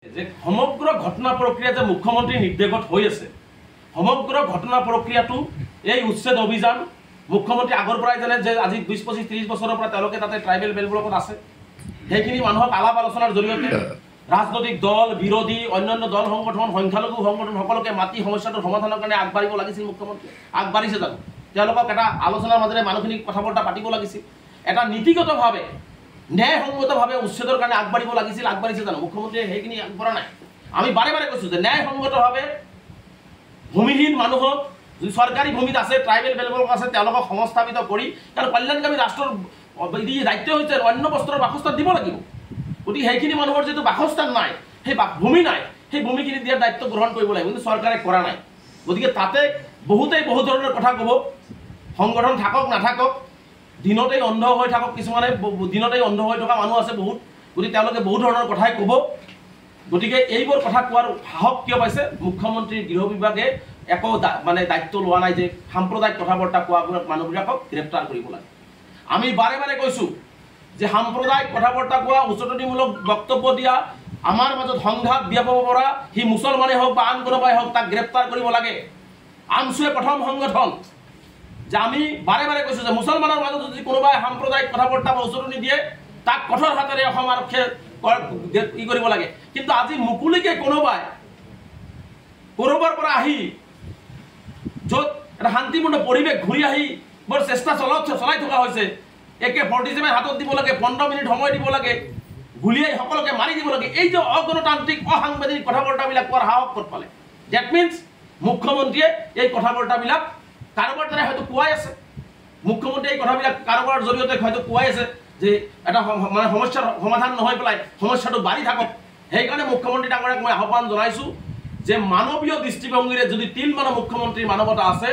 যে সমগ্ৰ ঘটনা প্ৰক্ৰিয়া যে মুখ্যমন্ত্ৰীৰ নিৰ্দেশত হৈ আছে, সমগ্ৰ ঘটনা প্ৰক্ৰিয়াটো এই উচ্ছেদ অভিযান মুখ্যমন্ত্ৰী আগৰ পৰাই জানে যে আজি 20-25-30 বছৰৰ পৰা তেওঁলোকে তাতে ট্ৰাইবেল বেল্ট ব্লকত আছে। সেইখিনি মানুহক আলাপ আলোচনাৰ জৰিয়তে ৰাজনৈতিক দল, বিৰোধী, অন্যান্য দল সংগঠন, সংখ্যালঘু সংগঠন সকলোকে মাতি সমস্যাটোৰ সমাধানৰ কাৰণে আগবাঢ়িব লাগিছিল। মুখ্যমন্ত্ৰী আগবাঢ়িছে জানো? তেওঁলোকক এটা আলোচনাৰ মাজেৰে মানুহখিনিক কথা বতৰা পাতিব লাগিছিল। এটা নীতিগতভাৱে ন্যায়সংগতভাৱে উচ্ছেদৰ কাৰণে আগবাঢ়িব লাগিছিল। আগবাঢ়িছে জানো? মুখ্যমন্ত্ৰীয়ে সেইখিনি আগবঢ়া নাই। আমি বাৰে বাৰে কৈছোঁ যে ন্যায়সংগতভাৱে ভূমিহীন মানুহক চৰকাৰী ভূমিত আছে, ট্ৰাইবেল বেল্ট ব্লক আছে, তেওঁলোকক সংস্থাপিত কৰি কাৰণ কল্যাণকামী ৰাষ্ট্ৰৰ দায়িত্ব হৈছে অন্য বস্তুৰ বাসস্থান দিব লাগিব। গতিকে সেইখিনি মানুহৰ যিটো বাসস্থান নাই, সেই ভূমি নাই, সেই ভূমিখিনি দিয়াৰ দায়িত্ব গ্ৰহণ কৰিব লাগিব, কিন্তু চৰকাৰে কৰা নাই। গতিকে তাতে বহুতেই বহু ধৰণৰ কথা ক'ব। সংগঠন থাকক নাথাকক, দিনতেই অন্ধ হৈ থাকক, কিছুমানে দিনতেই অন্ধ হৈ থকা মানুহ আছে বহুত। গতিকে তেওঁলোকে বহু ধৰণৰ কথাই ক'ব। গতিকে এইবোৰ কথা কোৱাৰ সাহস কিয় পাইছে? মুখ্যমন্ত্ৰীৰ গৃহ বিভাগে একো দায়িত্ব লোৱা নাই যে সাম্প্ৰদায়িক কথা বৰ্তা কোৱা মানুহবিলাকক গ্ৰেপ্তাৰ কৰিব লাগে। আমি বাৰে বাৰে কৈছোঁ যে সাম্প্ৰদায়িক কথা বৰ্তা কোৱা, উচতনিমূলক বক্তব্য দিয়া, আমাৰ মাজত সংঘাত বিয়পাব পৰা সি মুছলমানেই হওক বা আন কোনোবাই হওক তাক গ্ৰেপ্তাৰ কৰিব লাগে। আমছুৱে প্ৰথম সংগঠন যে আমি বাৰে বাৰে কৈছোঁ যে মুছলমানৰ মাজত যদি কোনোবাই সাম্প্ৰদায়িক কথা বৰ্তা বা উচতনি দিয়ে তাক কঠোৰ হাতেৰে অসম আৰক্ষীয়ে কি কৰিব লাগে। কিন্তু আজি মুকলিকে কোনোবাই ক'ৰবাৰ পৰা আহি য'ত এটা শান্তিপূৰ্ণ পৰিৱেশ ঘূৰি আহি বৰ চেষ্টা চলাই থকা হৈছে, AK-47 হাতত দিব লাগে, 15 মিনিট সময় দিব লাগে, গুলিয়াই সকলোকে মাৰি দিব লাগে, এই যে অগণতান্ত্ৰিক অসাংবিধানিক কথা বৰ্তাবিলাক কোৱাৰ সাহস ক'ত পালে? ডেট মিনছ মুখ্যমন্ত্ৰীয়ে এই কথা বৰ্তাবিলাক কাৰোবাৰ দ্বাৰা হয়তো কোৱাই আছে। মুখ্যমন্ত্ৰীয়ে এই কথাবিলাক কাৰোবাৰ জৰিয়তে হয়তো কোৱাই আছে যে এটা সমস্যাৰ সমাধান নহয় পেলাই সমস্যাটো বাঢ়ি থাকক। সেইকাৰণে মুখ্যমন্ত্ৰী ডাঙৰীয়াক মই আহ্বান জনাইছোঁ যে মানৱীয় দৃষ্টিভংগীৰে যদি তিলমানৰ মুখ্যমন্ত্ৰীৰ মানৱতা আছে,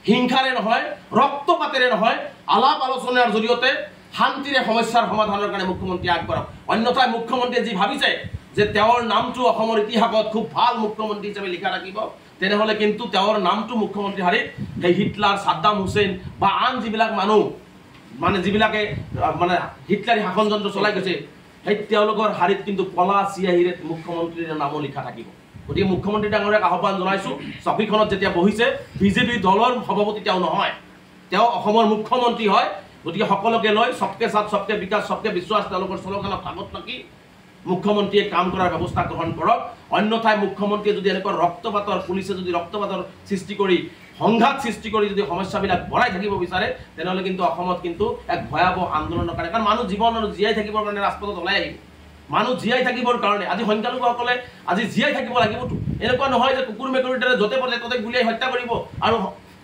হিংসাৰে নহয়, ৰক্তপাতেৰে নহয়, আলাপ আলোচনাৰ জৰিয়তে শান্তিৰে সমস্যাৰ সমাধানৰ কাৰণে মুখ্যমন্ত্ৰী আগবাঢ়ক। অন্যথাই মুখ্যমন্ত্ৰীয়ে যি ভাবিছে যে তেওঁৰ নামটো অসমৰ ইতিহাসত খুব ভাল মুখ্যমন্ত্ৰী হিচাপে লিখা থাকিব, তেনেহ'লে কিন্তু তেওঁৰ নামটো মুখ্যমন্ত্ৰী শাৰীত সেই হিটলাৰ, ছাদ্দাম হুছেইন বা আন যিবিলাক মানুহ যিবিলাকে হিটলাৰী শাসনযন্ত্ৰ চলাই গৈছে, সেই তেওঁলোকৰ শাৰীত কিন্তু কলা চিয়াহীৰে মুখ্যমন্ত্ৰীৰ নামো লিখা থাকিব। গতিকে মুখ্যমন্ত্ৰী ডাঙৰীয়াক আহ্বান জনাইছোঁ, চকীখনত যেতিয়া বহিছে বিজেপি দলৰ সভাপতি তেওঁ নহয়, তেওঁ অসমৰ মুখ্যমন্ত্ৰী হয়। গতিকে সকলোকে লৈ সবকে সাথ সবকে বিকাশ সবকে বিশ্বাস তেওঁলোকৰ শ্লোগানত আগত ৰাখি মুখ্যমন্ত্ৰীয়ে কাম কৰাৰ ব্যৱস্থা গ্ৰহণ কৰক। অন্যথাই মুখ্যমন্ত্ৰীয়ে যদি এনেকুৱা ৰক্তপাতৰ, পুলিচে যদি ৰক্তপাতৰ সৃষ্টি কৰি সংঘাত সৃষ্টি কৰি যদি সমস্যাবিলাক বঢ়াই থাকিব বিচাৰে, তেনেহ'লে কিন্তু অসমত কিন্তু এক ভয়াৱহ আন্দোলনৰ কাৰণে, কাৰণ মানুহ জীৱন আৰু জীয়াই থাকিবৰ কাৰণে ৰাজপথত ওলাই আহিব। মানুহ জীয়াই থাকিবৰ কাৰণে আজি সংখ্যালঘুসকলে আজি জীয়াই থাকিব লাগিবতো। এনেকুৱা নহয় যে কুকুৰ মেকুৰীৰ দৰে য'তে পৰে ত'তে গুলিয়াই হত্যা কৰিব আৰু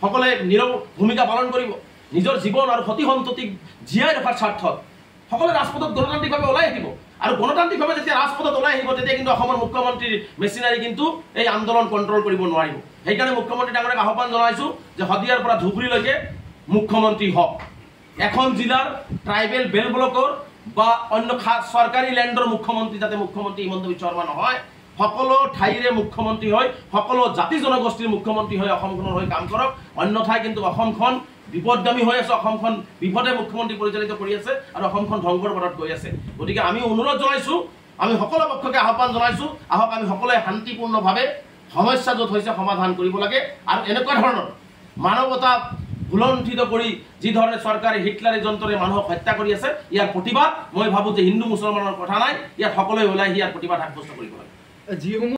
সকলোৱে নীৰৱ ভূমিকা পালন কৰিব। নিজৰ জীৱন আৰু সতি সন্ততিক জীয়াই ৰখাৰ স্বাৰ্থত সকলোৱে ৰাজপথত গণতান্ত্ৰিকভাৱে ওলাই আহিব। আৰু গণতান্ত্ৰিকভাৱে যেতিয়া ৰাজপথত ওলাই আহিব, তেতিয়া কিন্তু অসমৰ মুখ্যমন্ত্ৰীৰ মেচিনাৰী কিন্তু এই আন্দোলন কণ্ট্ৰল কৰিব নোৱাৰিব। সেইকাৰণে মুখ্যমন্ত্ৰী ডাঙৰীয়াক আহ্বান জনাইছোঁ যে শদিয়াৰ পৰা ধুবুৰীলৈকে মুখ্যমন্ত্ৰী হওক। এখন জিলাৰ ট্ৰাইবেল বেল্ট ব্লকৰ বা অন্য চৰকাৰী লেণ্ডৰ মুখ্যমন্ত্ৰী যাতে মুখ্যমন্ত্ৰী হিমন্ত বিশ্ব শৰ্মা নহয়, সকলো ঠাইৰে মুখ্যমন্ত্ৰী হৈ সকলো জাতি জনগোষ্ঠীৰ মুখ্যমন্ত্ৰী হৈ অসমখনৰ হৈ কাম কৰক। অন্যথাই কিন্তু অসমখন বিপদগামী হৈ আছে, অসমখন বিপদে মুখ্যমন্ত্ৰী পৰিচালিত কৰি আছে আৰু অসমখন ধ্বংসৰ পথত গৈ আছে। গতিকে আমি অনুৰোধ জনাইছোঁ, আমি সকলো পক্ষকে আহ্বান জনাইছোঁ, আহক আমি সকলোৱে শান্তিপূৰ্ণভাৱে সমস্যা য'ত হৈছে সমাধান কৰিব লাগে। আৰু এনেকুৱা ধৰণৰ মানৱতা ভুলণ্ঠিত কৰি যি ধৰণে চৰকাৰে হিটলাৰী যন্ত্ৰৰে মানুহক হত্যা কৰি আছে, ইয়াৰ প্ৰতিবাদ মই ভাবোঁ যে হিন্দু মুছলমানৰ কথা নাই, ইয়াত সকলোৱে ওলাই ইয়াৰ প্ৰতিবাদ সাব্যস্ত কৰিব লাগে।